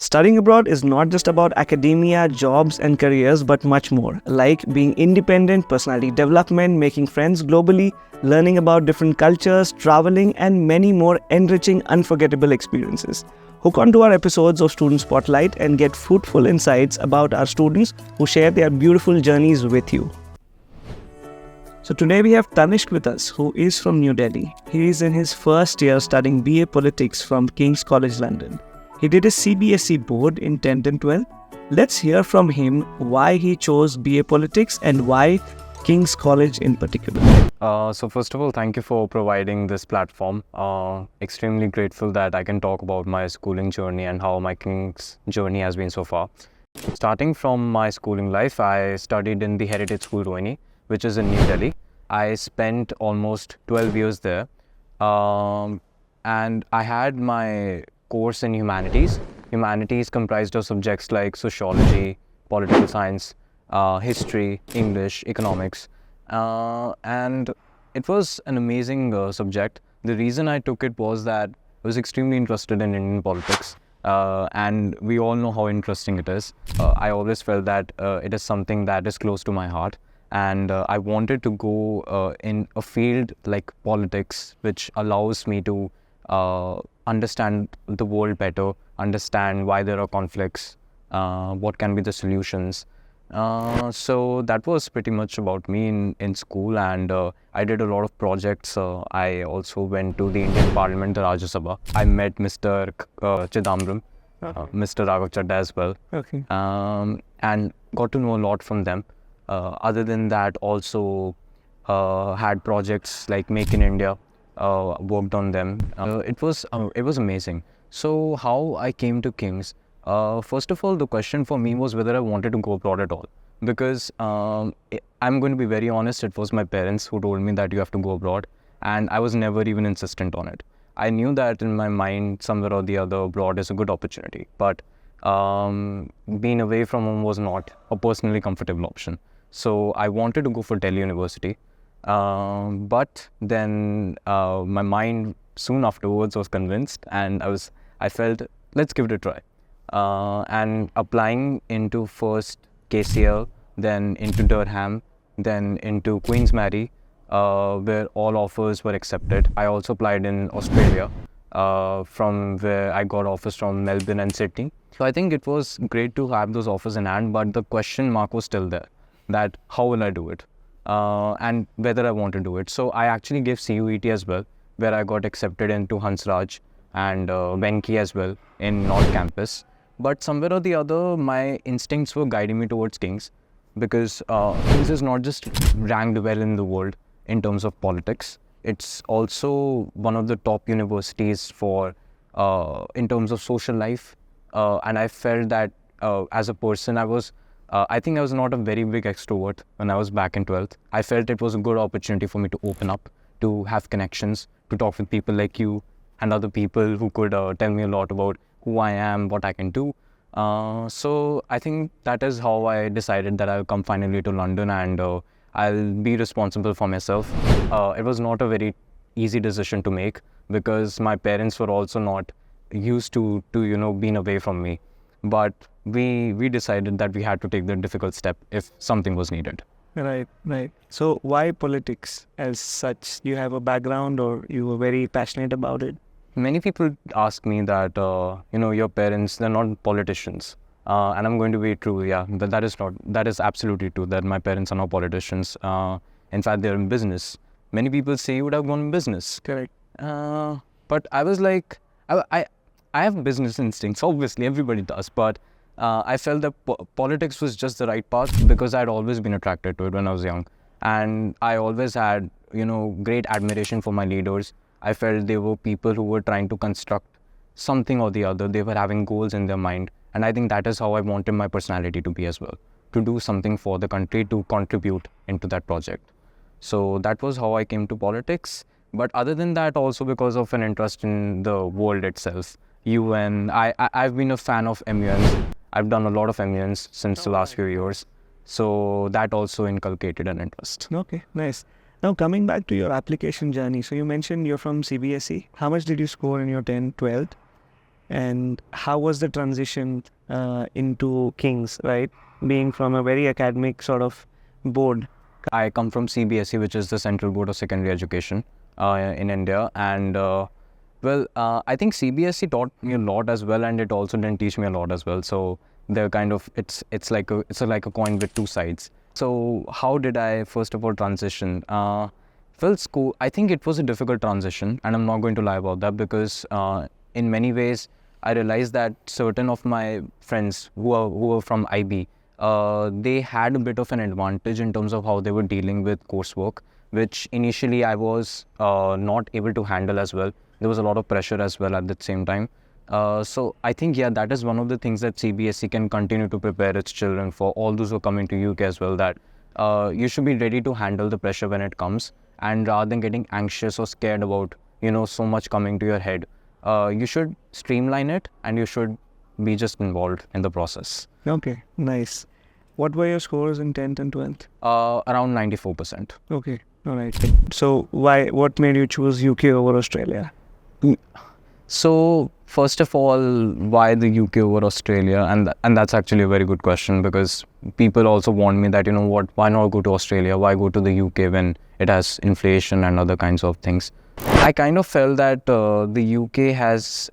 Studying abroad is not just about academia, jobs, and careers, but much more, like being independent, personality development, making friends globally, learning about different cultures, traveling, and many more enriching, unforgettable experiences. Hook on to our episodes of Student Spotlight and get fruitful insights about our students who share their beautiful journeys with you. So today we have Tanishq with us, who is from New Delhi. He is in his first year studying BA Politics from King's College London. He did his CBSE board in 10th and 12th. Let's hear from him why he chose BA Politics and why King's College in particular. So first of all, thank you for providing this platform. Extremely grateful that I can talk about my schooling journey and how my King's journey has been so far. Starting from my schooling life, I studied in the Heritage School Rohini, which is in New Delhi. I spent almost 12 years there, and I had my course in humanities. Humanities comprised of subjects like sociology, political science, history, English, economics, and it was an amazing subject. The reason I took it was that I was extremely interested in Indian politics, and we all know how interesting it is. I always felt that it is something that is close to my heart, and I wanted to go in a field like politics, which allows me to understand the world better, understand why there are conflicts, what can be the solutions. So that was pretty much about me in school, and I did a lot of projects. I also went to the Indian Parliament, the Rajya Sabha. I met Mr. Chidambaram, Mr. Raghav Chadda as well, and got to know a lot from them. Other than that, also had projects like Make in India, worked on them. It was amazing. So how I came to King's? First of all, the question for me was whether I wanted to go abroad at all. Because I'm going to be very honest, it was my parents who told me that you have to go abroad, and I was never even insistent on it. I knew that in my mind, somewhere or the other, abroad is a good opportunity, but being away from home was not a personally comfortable option. So I wanted to go for Delhi University, but then my mind soon afterwards was convinced, and I felt, let's give it a try. And applying into first KCL, then into Durham, then into Queen's Mary, where all offers were accepted. I also applied in Australia, from where I got offers from Melbourne and Sydney. So I think it was great to have those offers in hand, but the question mark was still there, that how will I do it, and whether I want to do it. So I actually gave CUET as well, where I got accepted into Hansraj and Venki as well in North Campus. But somewhere or the other, my instincts were guiding me towards King's, because King's is not just ranked well in the world in terms of politics. It's also one of the top universities for in terms of social life. And I felt that as a person, I think I was not a very big extrovert when I was back in 12th. I felt it was a good opportunity for me to open up, to have connections, to talk with people like you and other people who could tell me a lot about who I am, what I can do. So I think that is how I decided that I'll come finally to London, and I'll be responsible for myself. It was not a very easy decision to make, because my parents were also not used to being away from me. But we decided that we had to take the difficult step if something was needed. Right. So why politics as such? You have a background, or you were very passionate about it? Many people ask me that, your parents, they're not politicians. And I'm going to be true, yeah, that is absolutely true, that my parents are not politicians. In fact, they're in business. Many people say you would have gone in business. Correct. But I was like, I have business instincts, obviously, everybody does, but I felt that politics was just the right path, because I'd always been attracted to it when I was young. And I always had, great admiration for my leaders. I felt they were people who were trying to construct something or the other. They were having goals in their mind. And I think that is how I wanted my personality to be as well, to do something for the country, to contribute into that project. So that was how I came to politics. But other than that, also because of an interest in the world itself. I've been a fan of MUNs. I've done a lot of MUNs since the last few years. So that also inculcated an interest. Okay, nice. Now coming back to your application journey, so you mentioned you're from CBSE. How much did you score in your 10th, 12th? And how was the transition into King's, right? Being from a very academic sort of board. I come from CBSE, which is the Central Board of Secondary Education in India, and I think CBSE taught me a lot as well, and it also didn't teach me a lot as well. So they're kind of it's like a coin with two sides. So how did I first of all transition? School. I think it was a difficult transition, and I'm not going to lie about that because in many ways I realized that certain of my friends who were from IB, they had a bit of an advantage in terms of how they were dealing with coursework, which initially I was not able to handle as well. There was a lot of pressure as well at the same time. So I think, yeah, that is one of the things that CBSE can continue to prepare its children for, all those who are coming to UK as well, that you should be ready to handle the pressure when it comes, and rather than getting anxious or scared about, so much coming to your head, you should streamline it and you should be just involved in the process. Okay, nice. What were your scores in 10th and 12th? Around 94%. Okay, all right. So what made you choose UK over Australia? So first of all, why the UK over Australia? And that's actually a very good question, because people also want me that, why not go to Australia? Why go to the UK when it has inflation and other kinds of things? I kind of felt that the UK has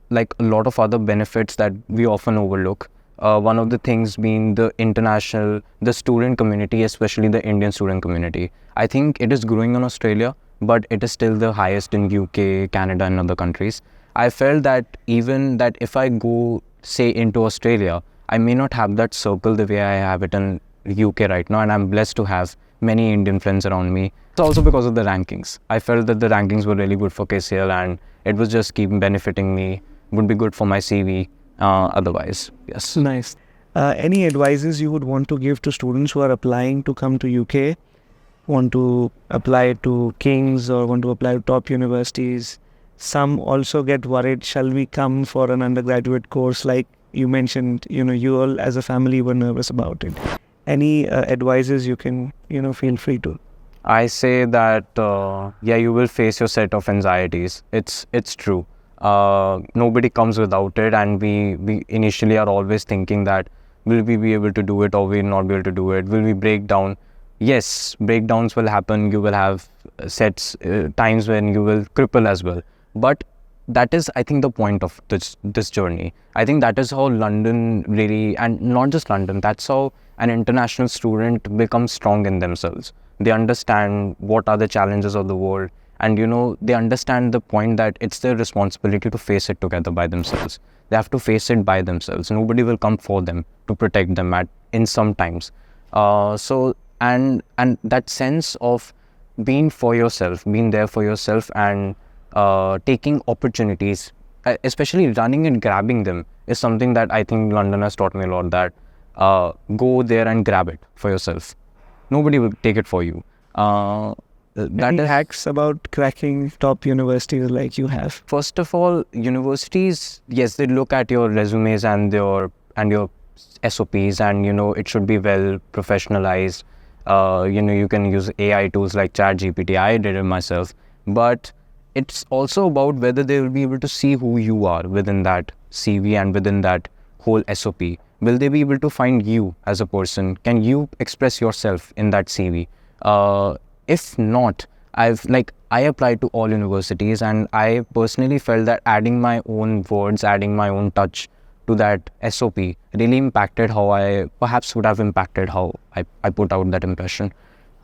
like a lot of other benefits that we often overlook. One of the things being the student community, especially the Indian student community. I think it is growing in Australia, but it is still the highest in UK, Canada and other countries. I felt that even that if I go, say, into Australia, I may not have that circle the way I have it in UK right now, and I'm blessed to have many Indian friends around me. It's also because of the rankings. I felt that the rankings were really good for KCL, and it was just keep benefiting me, would be good for my CV otherwise. Yes. Nice. Any advices you would want to give to students who are applying to come to UK, want to apply to King's or want to apply to top universities? Some also get worried, shall we come for an undergraduate course? Like you mentioned, you all as a family were nervous about it. Any advices you can, feel free to. I say that, you will face your set of anxieties. It's true. Nobody comes without it, and we initially are always thinking that, will we be able to do it or will we not be able to do it? Will we break down? Yes, breakdowns will happen. You will have times when you will cripple as well. But that is, I think, the point of this journey. I think that is how London really, and not just London, that's how an international student becomes strong in themselves. They understand what are the challenges of the world, and they understand the point that it's their responsibility to face it together by themselves. They have to face it by themselves. Nobody will come for them to protect them in some times. And that sense of being for yourself, being there for yourself, and taking opportunities, especially running and grabbing them, is something that I think London has taught me a lot, that go there and grab it for yourself. Nobody will take it for you. Any hacks about cracking top universities like you have? First of all, universities, yes, they look at your resumes and your SOPs, and it should be well professionalized. You can use AI tools like ChatGPT. I did it myself, but it's also about whether they will be able to see who you are within that CV and within that whole SOP. Will they be able to find you as a person? Can you express yourself in that CV? If not, I applied to all universities, and I personally felt that adding my own words, adding my own touch to that SOP really impacted how I perhaps would have impacted how I put out that impression.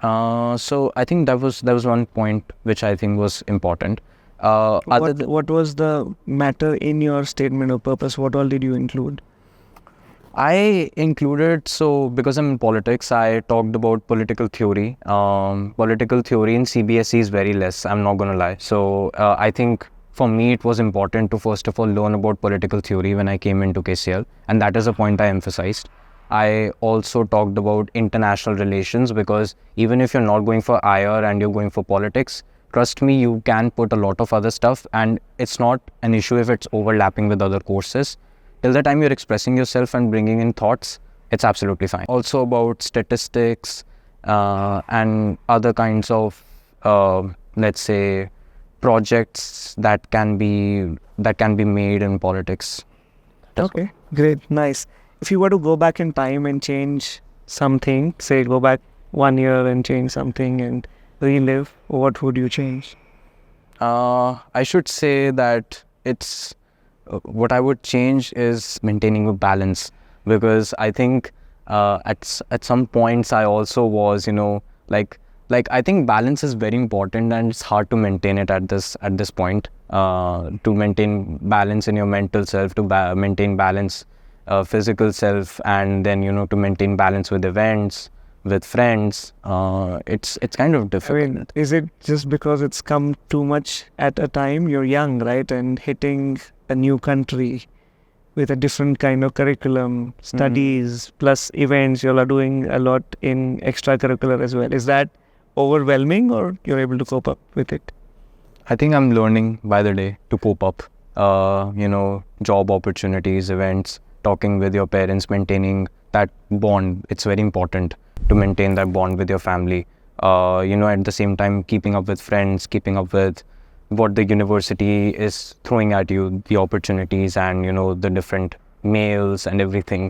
So I think that was one point which I think was important. What was the matter in your statement of purpose? What all did you include? I included, so because I'm in politics, I talked about political theory. Political theory in CBSE is very less, I'm not going to lie. So I think for me it was important to first of all learn about political theory when I came into KCL, and that is a point I emphasized. I also talked about international relations, because even if you're not going for IR and you're going for politics, trust me, you can put a lot of other stuff, and it's not an issue if it's overlapping with other courses. Till the time you're expressing yourself and bringing in thoughts, it's absolutely fine. Also about statistics and other kinds of, let's say, projects that can be that can be made in politics. That's Okay, great, nice. If you were to go back in time and change something, say go back 1 year and change something and relive, what would you change? I should say that it's what I would change is maintaining a balance, because I think at some points I also was, like I think balance is very important, and it's hard to maintain it at this point. To maintain balance in your mental self, to maintain balance physical self, and then to maintain balance with events, with friends. It's kind of I difficult. mean, is it just because it's come too much at a time? You're young, right? And hitting a new country with a different kind of curriculum, studies, plus events, you all are doing a lot in extracurricular as well. Is that overwhelming, or you're able to cope up with it? I think I'm learning by the day to cope up. Job opportunities, events, talking with your parents, maintaining that bond. It's very important to maintain that bond with your family. At the same time, keeping up with friends, keeping up with what the university is throwing at you, the opportunities, and the different mails and everything.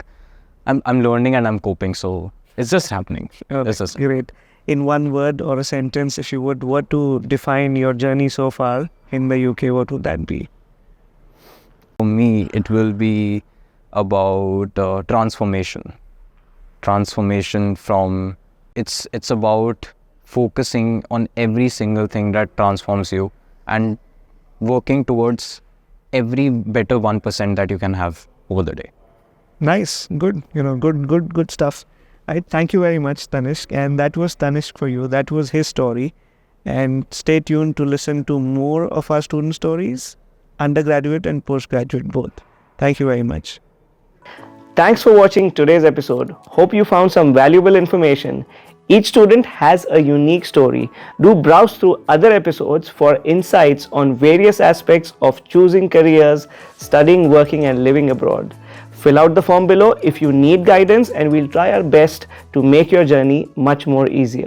I'm learning and I'm coping, so it's just happening. Oh, It's that's just great. In one word or a sentence, if you would, what to define your journey so far in the UK, what would that be? For me, it will be about transformation. Transformation from it's about focusing on every single thing that transforms you, and working towards every better 1% that you can have over the day. Nice, good, good stuff. I thank you very much, Tanishq. And that was Tanishq for you. That was his story. And stay tuned to listen to more of our student stories, undergraduate and postgraduate both. Thank you very much. Thanks for watching today's episode. Hope you found some valuable information. Each student has a unique story. Do browse through other episodes for insights on various aspects of choosing careers, studying, working, and living abroad. Fill out the form below if you need guidance, and we'll try our best to make your journey much more easier.